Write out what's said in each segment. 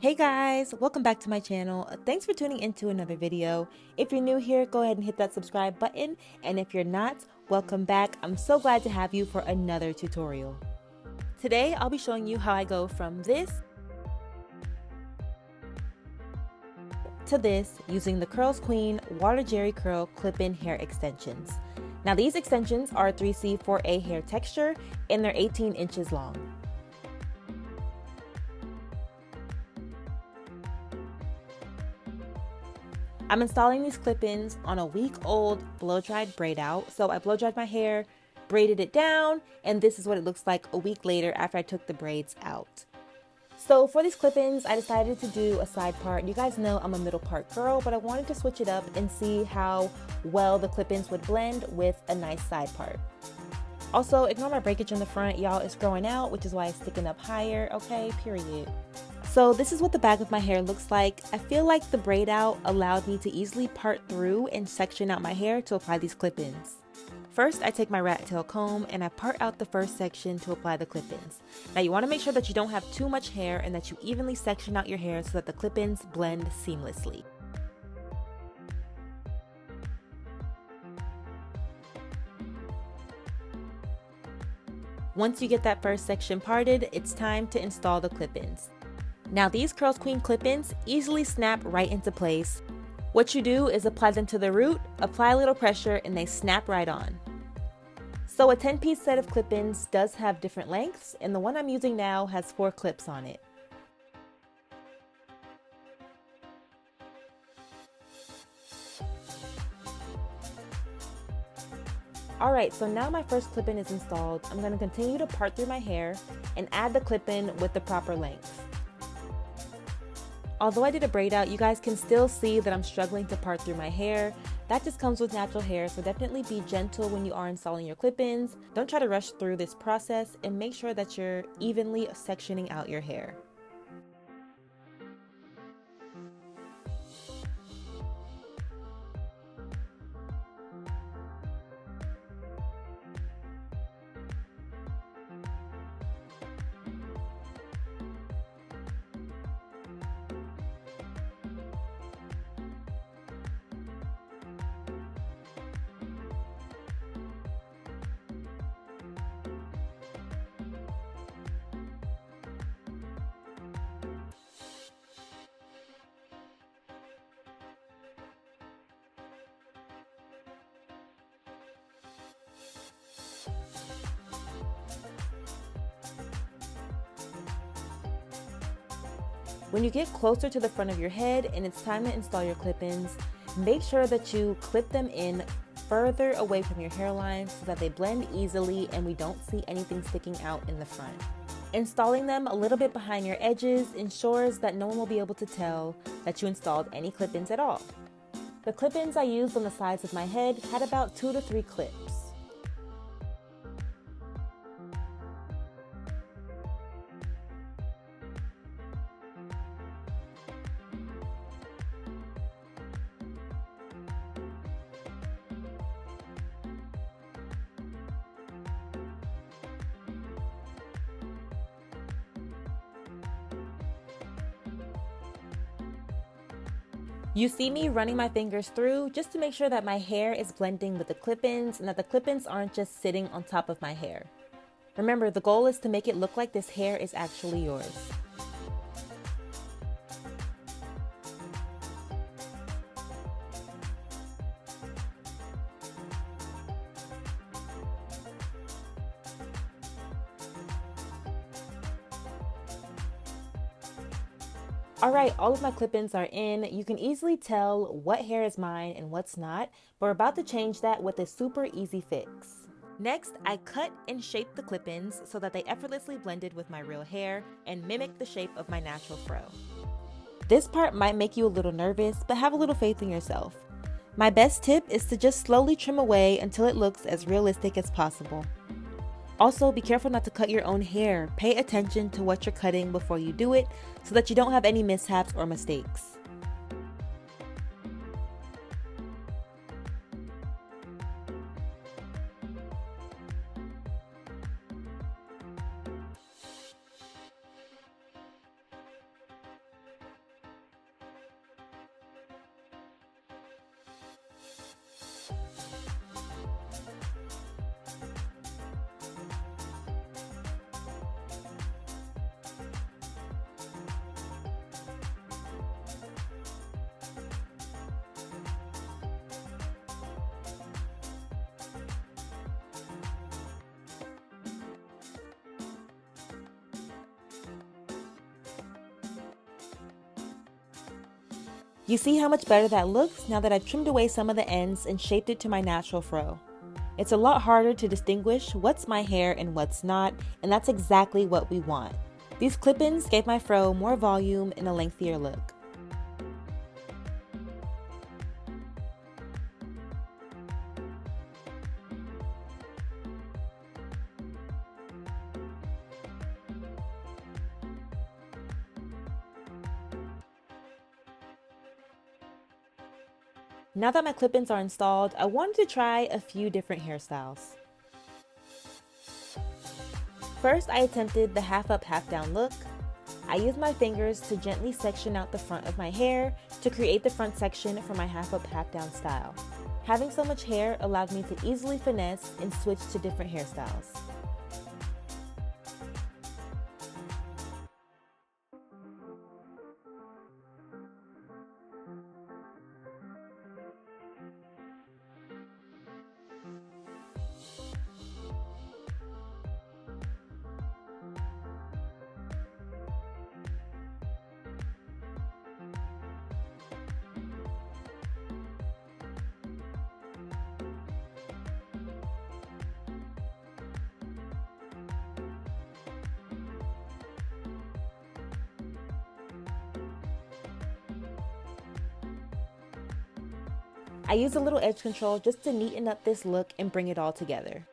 Hey guys, welcome back to my channel. Thanks for tuning into another video. If you're new here, go ahead and hit that subscribe button. And if you're not, welcome back. I'm so glad to have you for another tutorial. Today, I'll be showing you how I go from this to this using the Curlsqueen Water Jerry Curl Clip-In Hair Extensions. Now these extensions are 3C4A hair texture and they're 18 inches long. I'm installing these clip-ins on a week-old blow-dried braid out. So I blow-dried my hair, braided it down, and this is what it looks like a week later after I took the braids out. So for these clip-ins, I decided to do a side part. You guys know I'm a middle part girl, but I wanted to switch it up and see how well the clip-ins would blend with a nice side part. Also, ignore my breakage in the front, y'all. It's growing out, which is why it's sticking up higher, okay? Period. So this is what the back of my hair looks like. I feel like the braid out allowed me to easily part through and section out my hair to apply these clip-ins. First, I take my rat tail comb and I part out the first section to apply the clip-ins. Now you want to make sure that you don't have too much hair and that you evenly section out your hair so that the clip-ins blend seamlessly. Once you get that first section parted, it's time to install the clip-ins. Now these Curlsqueen clip-ins easily snap right into place. What you do is apply them to the root, apply a little pressure, and they snap right on. So a 10-piece set of clip-ins does have different lengths, and the one I'm using now has 4 clips on it. Alright, so now my first clip-in is installed. I'm going to continue to part through my hair and add the clip-in with the proper length. Although I did a braid out, you guys can still see that I'm struggling to part through my hair. That just comes with natural hair, so definitely be gentle when you are installing your clip-ins. Don't try to rush through this process and make sure that you're evenly sectioning out your hair. When you get closer to the front of your head and it's time to install your clip-ins, make sure that you clip them in further away from your hairline so that they blend easily and we don't see anything sticking out in the front. Installing them a little bit behind your edges ensures that no one will be able to tell that you installed any clip-ins at all. The clip-ins I used on the sides of my head had about 2 to 3 clips. You see me running my fingers through just to make sure that my hair is blending with the clip-ins and that the clip-ins aren't just sitting on top of my hair. Remember, the goal is to make it look like this hair is actually yours. Alright, all of my clip-ins are in. You can easily tell what hair is mine and what's not, but we're about to change that with a super easy fix. Next, I cut and shaped the clip-ins so that they effortlessly blended with my real hair and mimicked the shape of my natural fro. This part might make you a little nervous, but have a little faith in yourself. My best tip is to just slowly trim away until it looks as realistic as possible. Also, be careful not to cut your own hair. Pay attention to what you're cutting before you do it so that you don't have any mishaps or mistakes. You see how much better that looks now that I've trimmed away some of the ends and shaped it to my natural fro. It's a lot harder to distinguish what's my hair and what's not, and that's exactly what we want. These clip-ins gave my fro more volume and a lengthier look. Now that my clip-ins are installed, I wanted to try a few different hairstyles. First, I attempted the half up, half down look. I used my fingers to gently section out the front of my hair to create the front section for my half up, half down style. Having so much hair allowed me to easily finesse and switch to different hairstyles. I use a little edge control just to neaten up this look and bring it all together.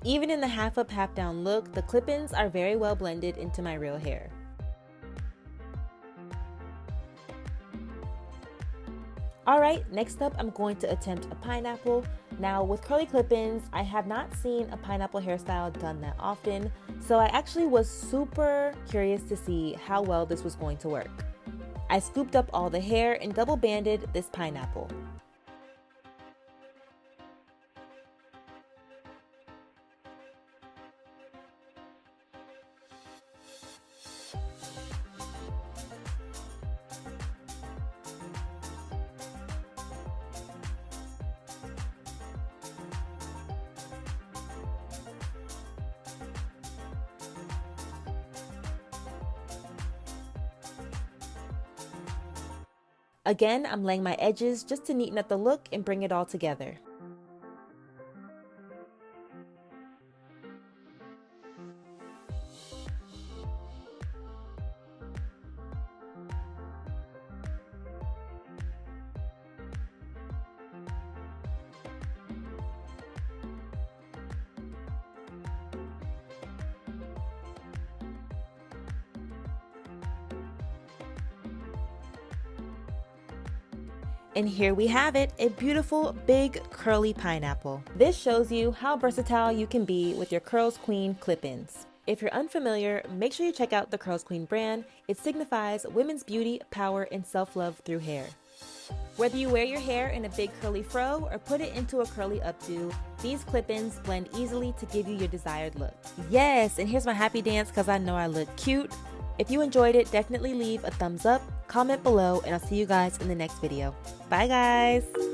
Even in the half up, half down look, the clip-ins are very well blended into my real hair. Alright, next up I'm going to attempt a pineapple. Now with curly clip-ins, I have not seen a pineapple hairstyle done that often, so I actually was super curious to see how well this was going to work. I scooped up all the hair and double banded this pineapple. Again, I'm laying my edges just to neaten up the look and bring it all together. And here we have it, a beautiful big curly pineapple. This shows you how versatile you can be with your Curlsqueen clip-ins. If you're unfamiliar, make sure you check out the Curlsqueen brand. It signifies women's beauty, power, and self-love through hair. Whether you wear your hair in a big curly fro or put it into a curly updo, these clip-ins blend easily to give you your desired look. Yes, and here's my happy dance because I know I look cute. If you enjoyed it, definitely leave a thumbs up, comment below, and I'll see you guys in the next video. Bye guys!